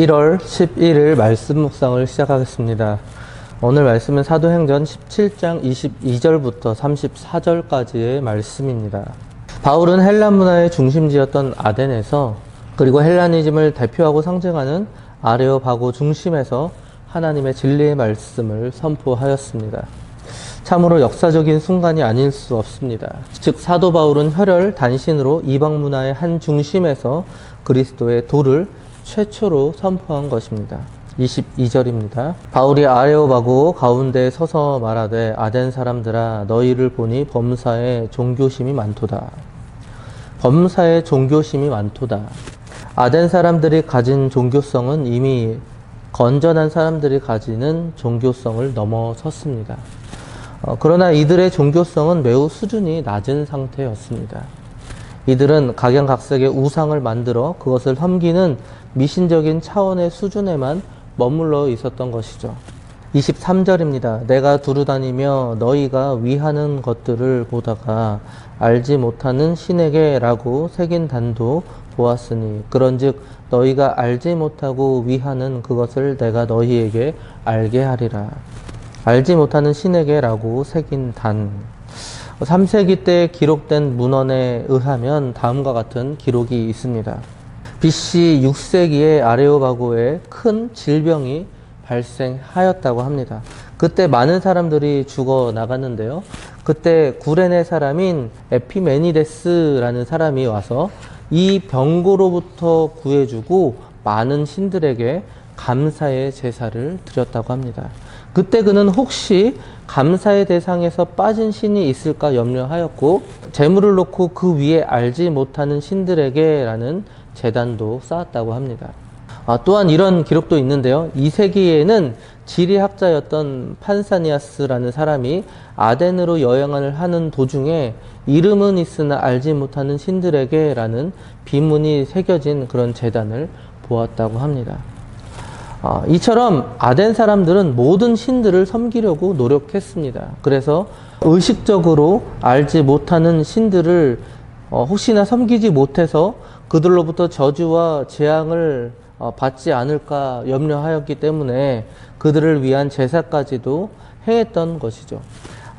1월 11일 말씀 묵상을 시작하겠습니다. 오늘 말씀은 사도행전 17장 22절부터 34절까지의 말씀입니다. 바울은 헬라 문화의 중심지였던 아덴에서, 그리고 헬라니즘을 대표하고 상징하는 아레오바고 중심에서 하나님의 진리의 말씀을 선포하였습니다. 참으로 역사적인 순간이 아닐 수 없습니다. 즉 사도 바울은 혈혈 단신으로 이방 문화의 한 중심에서 그리스도의 도를 최초로 선포한 것입니다. 22절입니다. 바울이 아레오바고 가운데에 서서 말하되 아덴 사람들아 너희를 보니 범사에 종교심이 많도다. 범사에 종교심이 많도다. 아덴 사람들이 가진 종교성은 이미 건전한 사람들이 가지는 종교성을 넘어섰습니다. 그러나 이들의 종교성은 매우 수준이 낮은 상태였습니다. 이들은 각양각색의 우상을 만들어 그것을 섬기는 미신적인 차원의 수준에만 머물러 있었던 것이죠. 23절입니다. 내가 두루다니며 너희가 위하는 것들을 보다가 알지 못하는 신에게 라고 새긴 단도 보았으니 그런즉 너희가 알지 못하고 위하는 그것을 내가 너희에게 알게 하리라. 알지 못하는 신에게 라고 새긴 단. 3세기 때 기록된 문헌에 의하면 다음과 같은 기록이 있습니다. BC 6세기에 아레오바고에 큰 질병이 발생하였다고 합니다. 그때 많은 사람들이 죽어 나갔는데요. 그때 구레네 사람인 에피메니데스라는 사람이 와서 이 병고로부터 구해주고 많은 신들에게 감사의 제사를 드렸다고 합니다. 그때 그는 혹시 감사의 대상에서 빠진 신이 있을까 염려하였고 재물을 놓고 그 위에 알지 못하는 신들에게 라는 제단도 쌓았다고 합니다. 또한 이런 기록도 있는데요. 2세기에는 지리학자였던 판사니아스라는 사람이 아덴으로 여행을 하는 도중에 이름은 있으나 알지 못하는 신들에게 라는 비문이 새겨진 그런 제단을 보았다고 합니다. 이처럼 아덴 사람들은 모든 신들을 섬기려고 노력했습니다. 그래서 의식적으로 알지 못하는 신들을 혹시나 섬기지 못해서 그들로부터 저주와 재앙을 받지 않을까 염려하였기 때문에 그들을 위한 제사까지도 행했던 것이죠.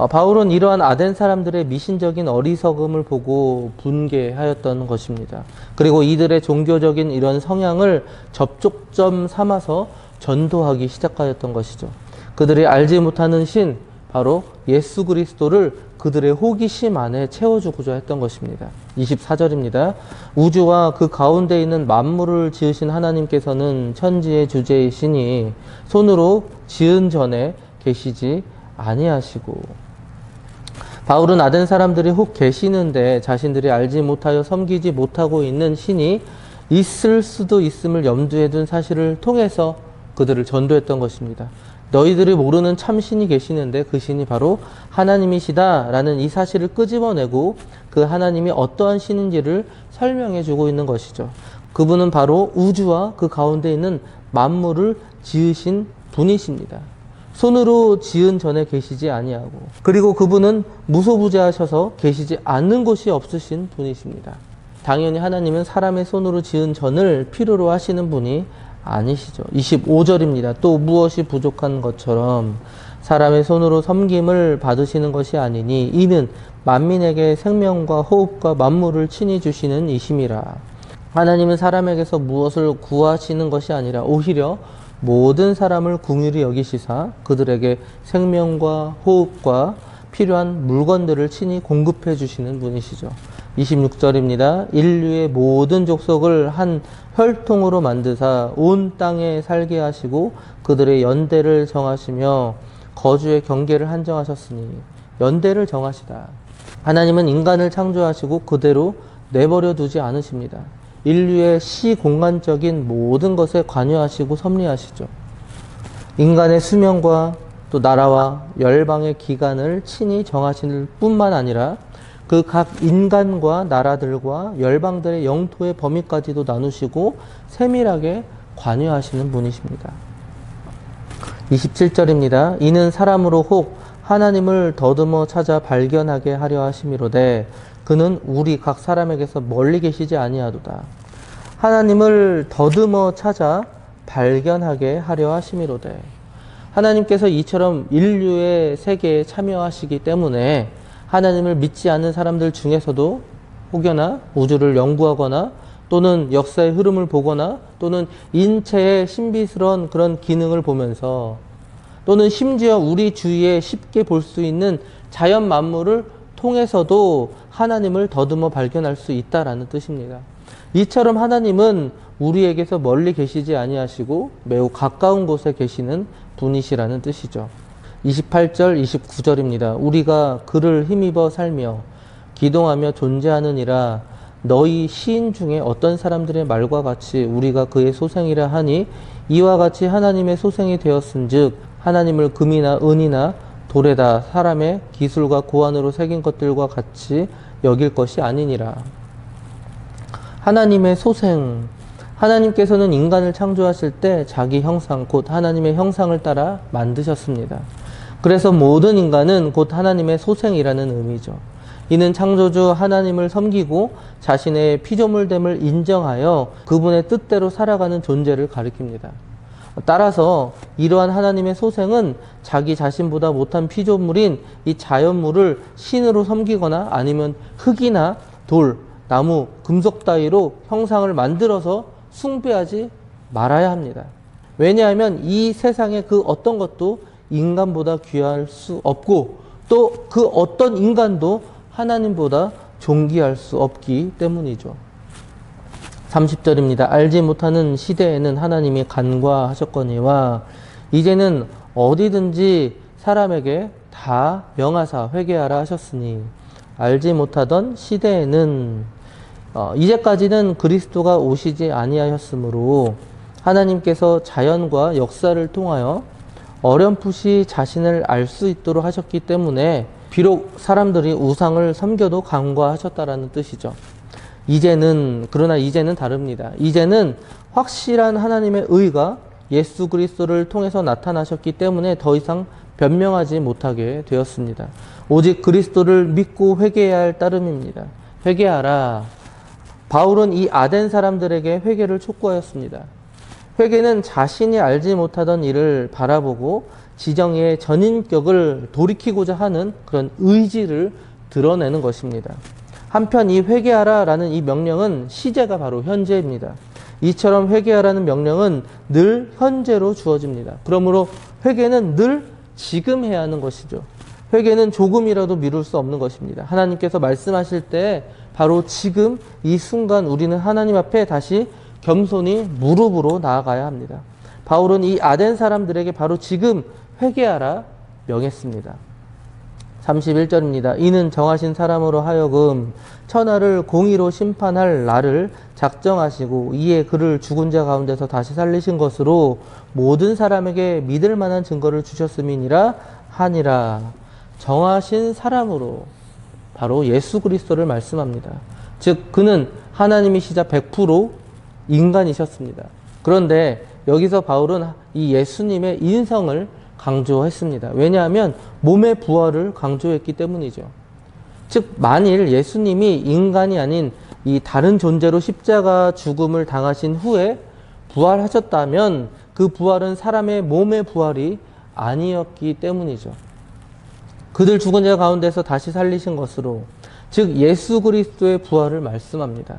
바울은 이러한 아덴 사람들의 미신적인 어리석음을 보고 분개하였던 것입니다. 그리고 이들의 종교적인 이런 성향을 접촉점 삼아서 전도하기 시작하였던 것이죠. 그들이 알지 못하는 신, 바로 예수 그리스도를 그들의 호기심 안에 채워주고자 했던 것입니다. 24절입니다. 우주와 그 가운데 있는 만물을 지으신 하나님께서는 천지의 주제이시니 손으로 지은 전에 계시지 아니하시고. 바울은 아덴 사람들이 혹 계시는데 자신들이 알지 못하여 섬기지 못하고 있는 신이 있을 수도 있음을 염두에 둔 사실을 통해서 그들을 전도했던 것입니다. 너희들이 모르는 참 신이 계시는데 그 신이 바로 하나님이시다라는 이 사실을 끄집어내고 그 하나님이 어떠한 신인지를 설명해 주고 있는 것이죠. 그분은 바로 우주와 그 가운데 있는 만물을 지으신 분이십니다. 손으로 지은 전에 계시지 아니하고, 그리고 그분은 무소부재하셔서 계시지 않는 곳이 없으신 분이십니다. 당연히 하나님은 사람의 손으로 지은 전을 필요로 하시는 분이 아니시죠. 25절입니다. 또 무엇이 부족한 것처럼 사람의 손으로 섬김을 받으시는 것이 아니니 이는 만민에게 생명과 호흡과 만물을 친히 주시는 이심이라. 하나님은 사람에게서 무엇을 구하시는 것이 아니라 오히려 모든 사람을 긍휼히 여기시사 그들에게 생명과 호흡과 필요한 물건들을 친히 공급해 주시는 분이시죠. 26절입니다. 인류의 모든 족속을 한 혈통으로 만드사 온 땅에 살게 하시고 그들의 연대를 정하시며 거주의 경계를 한정하셨으니. 연대를 정하시다. 하나님은 인간을 창조하시고 그대로 내버려 두지 않으십니다. 인류의 시공간적인 모든 것에 관여하시고 섭리하시죠. 인간의 수명과 또 나라와 열방의 기간을 친히 정하실 뿐만 아니라 그 각 인간과 나라들과 열방들의 영토의 범위까지도 나누시고 세밀하게 관여하시는 분이십니다. 27절입니다. 이는 사람으로 혹 하나님을 더듬어 찾아 발견하게 하려 하심이로되 그는 우리 각 사람에게서 멀리 계시지 아니하도다. 하나님을 더듬어 찾아 발견하게 하려 하심이로되. 하나님께서 이처럼 인류의 세계에 참여하시기 때문에 하나님을 믿지 않는 사람들 중에서도 혹여나 우주를 연구하거나 또는 역사의 흐름을 보거나 또는 인체의 신비스러운 그런 기능을 보면서 또는 심지어 우리 주위에 쉽게 볼 수 있는 자연 만물을 통해서도 하나님을 더듬어 발견할 수 있다라는 뜻입니다. 이처럼 하나님은 우리에게서 멀리 계시지 아니하시고 매우 가까운 곳에 계시는 분이시라는 뜻이죠. 28절, 29절입니다. 우리가 그를 힘입어 살며 기동하며 존재하느니라. 너희 시인 중에 어떤 사람들의 말과 같이 우리가 그의 소생이라 하니 이와 같이 하나님의 소생이 되었은즉 하나님을 금이나 은이나 돌에다 사람의 기술과 고안으로 새긴 것들과 같이 여길 것이 아니니라. 하나님의 소생. 하나님께서는 인간을 창조하실 때 자기 형상, 곧 하나님의 형상을 따라 만드셨습니다. 그래서 모든 인간은 곧 하나님의 소생이라는 의미죠. 이는 창조주 하나님을 섬기고 자신의 피조물됨을 인정하여 그분의 뜻대로 살아가는 존재를 가리킵니다. 따라서 이러한 하나님의 소생은 자기 자신보다 못한 피조물인 이 자연물을 신으로 섬기거나 아니면 흙이나 돌, 나무, 금속 따위로 형상을 만들어서 숭배하지 말아야 합니다. 왜냐하면 이 세상의 그 어떤 것도 인간보다 귀할 수 없고 또 그 어떤 인간도 하나님보다 존귀할 수 없기 때문이죠. 30절입니다. 알지 못하는 시대에는 하나님이 간과하셨거니와 이제는 어디든지 사람에게 다 명하사 회개하라 하셨으니. 알지 못하던 시대에는 이제까지는 그리스도가 오시지 아니하셨으므로 하나님께서 자연과 역사를 통하여 어렴풋이 자신을 알 수 있도록 하셨기 때문에 비록 사람들이 우상을 섬겨도 간과하셨다라는 뜻이죠. 그러나 이제는 다릅니다. 이제는 확실한 하나님의 의가 예수 그리스도를 통해서 나타나셨기 때문에 더 이상 변명하지 못하게 되었습니다. 오직 그리스도를 믿고 회개해야 할 따름입니다. 회개하라. 바울은 이 아덴 사람들에게 회개를 촉구하였습니다. 회개는 자신이 알지 못하던 일을 바라보고 지정의 전인격을 돌이키고자 하는 그런 의지를 드러내는 것입니다. 한편 이 회개하라라는 이 명령은 시제가 바로 현재입니다. 이처럼 회개하라는 명령은 늘 현재로 주어집니다. 그러므로 회개는 늘 지금 해야 하는 것이죠. 회개는 조금이라도 미룰 수 없는 것입니다. 하나님께서 말씀하실 때 바로 지금 이 순간 우리는 하나님 앞에 다시 겸손히 무릎으로 나아가야 합니다. 바울은 이 아덴 사람들에게 바로 지금 회개하라 명했습니다. 31절입니다. 이는 정하신 사람으로 하여금 천하를 공의로 심판할 날을 작정하시고 이에 그를 죽은 자 가운데서 다시 살리신 것으로 모든 사람에게 믿을 만한 증거를 주셨음이니라 하니라. 정하신 사람으로 바로 예수 그리스도를 말씀합니다. 즉 그는 하나님이시자 100% 인간이셨습니다. 그런데 여기서 바울은 이 예수님의 인성을 강조했습니다. 왜냐하면 몸의 부활을 강조했기 때문이죠. 즉 만일 예수님이 인간이 아닌 이 다른 존재로 십자가 죽음을 당하신 후에 부활하셨다면 그 부활은 사람의 몸의 부활이 아니었기 때문이죠. 그들 죽은 자 가운데서 다시 살리신 것으로 즉 예수 그리스도의 부활을 말씀합니다.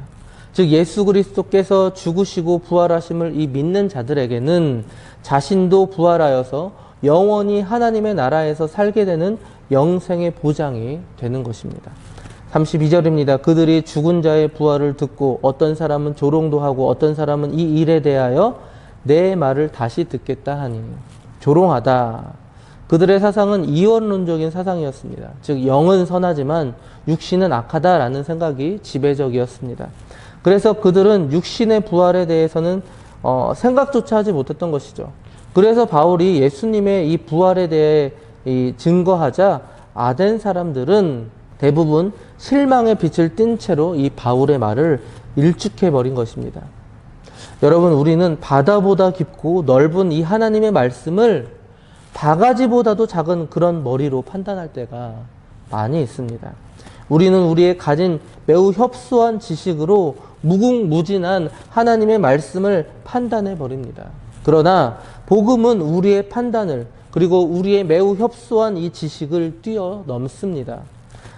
즉 예수 그리스도께서 죽으시고 부활하심을 이 믿는 자들에게는 자신도 부활하여서 영원히 하나님의 나라에서 살게 되는 영생의 보장이 되는 것입니다. 32절입니다. 그들이 죽은 자의 부활을 듣고 어떤 사람은 조롱도 하고 어떤 사람은 이 일에 대하여 내 말을 다시 듣겠다 하니. 조롱하다. 그들의 사상은 이원론적인 사상이었습니다. 즉 영은 선하지만 육신은 악하다라는 생각이 지배적이었습니다. 그래서 그들은 육신의 부활에 대해서는 생각조차 하지 못했던 것이죠. 그래서 바울이 예수님의 이 부활에 대해 증거하자 아덴 사람들은 대부분 실망의 빛을 띤 채로 이 바울의 말을 일축해버린 것입니다. 여러분, 우리는 바다보다 깊고 넓은 이 하나님의 말씀을 바가지보다도 작은 그런 머리로 판단할 때가 많이 있습니다. 우리는 우리의 가진 매우 협소한 지식으로 무궁무진한 하나님의 말씀을 판단해 버립니다. 그러나 복음은 우리의 판단을 그리고 우리의 매우 협소한 이 지식을 뛰어넘습니다.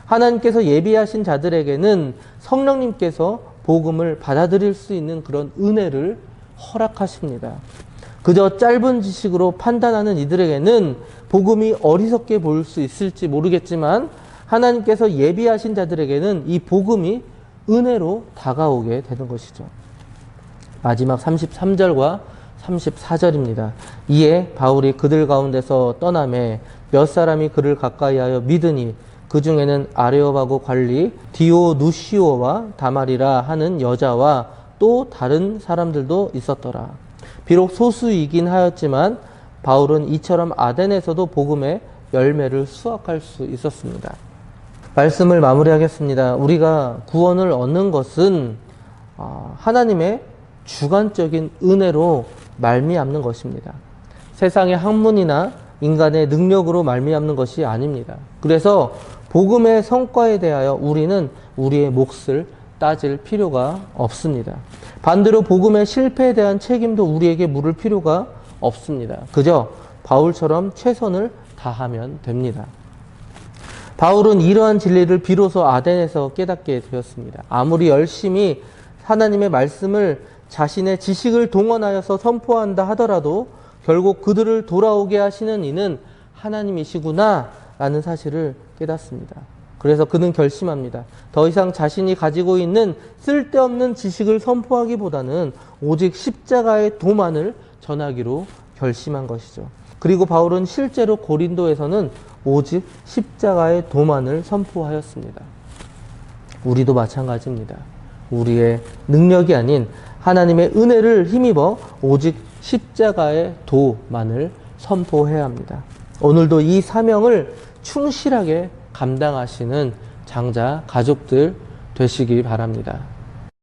하나님께서 예비하신 자들에게는 성령님께서 복음을 받아들일 수 있는 그런 은혜를 허락하십니다. 그저 짧은 지식으로 판단하는 이들에게는 복음이 어리석게 보일 수 있을지 모르겠지만 하나님께서 예비하신 자들에게는 이 복음이 은혜로 다가오게 되는 것이죠. 마지막 33절과 34절입니다. 이에 바울이 그들 가운데서 떠나매 몇 사람이 그를 가까이하여 믿으니 그 중에는 아레오바고 관리 디오누시오와 다말이라 하는 여자와 또 다른 사람들도 있었더라. 비록 소수이긴 하였지만 바울은 이처럼 아덴에서도 복음의 열매를 수확할 수 있었습니다. 말씀을 마무리하겠습니다. 우리가 구원을 얻는 것은 하나님의 주관적인 은혜로 말미암는 것입니다. 세상의 학문이나 인간의 능력으로 말미암는 것이 아닙니다. 그래서 복음의 성과에 대하여 우리는 우리의 몫을 따질 필요가 없습니다. 반대로 복음의 실패에 대한 책임도 우리에게 물을 필요가 없습니다. 그저 바울처럼 최선을 다하면 됩니다. 바울은 이러한 진리를 비로소 아덴에서 깨닫게 되었습니다. 아무리 열심히 하나님의 말씀을 자신의 지식을 동원하여서 선포한다 하더라도 결국 그들을 돌아오게 하시는 이는 하나님이시구나 라는 사실을 깨닫습니다. 그래서 그는 결심합니다. 더 이상 자신이 가지고 있는 쓸데없는 지식을 선포하기보다는 오직 십자가의 도만을 전하기로 결심한 것이죠. 그리고 바울은 실제로 고린도에서는 오직 십자가의 도만을 선포하였습니다. 우리도 마찬가지입니다. 우리의 능력이 아닌 하나님의 은혜를 힘입어 오직 십자가의 도만을 선포해야 합니다. 오늘도 이 사명을 충실하게 감당하시는 장자 가족들 되시기 바랍니다.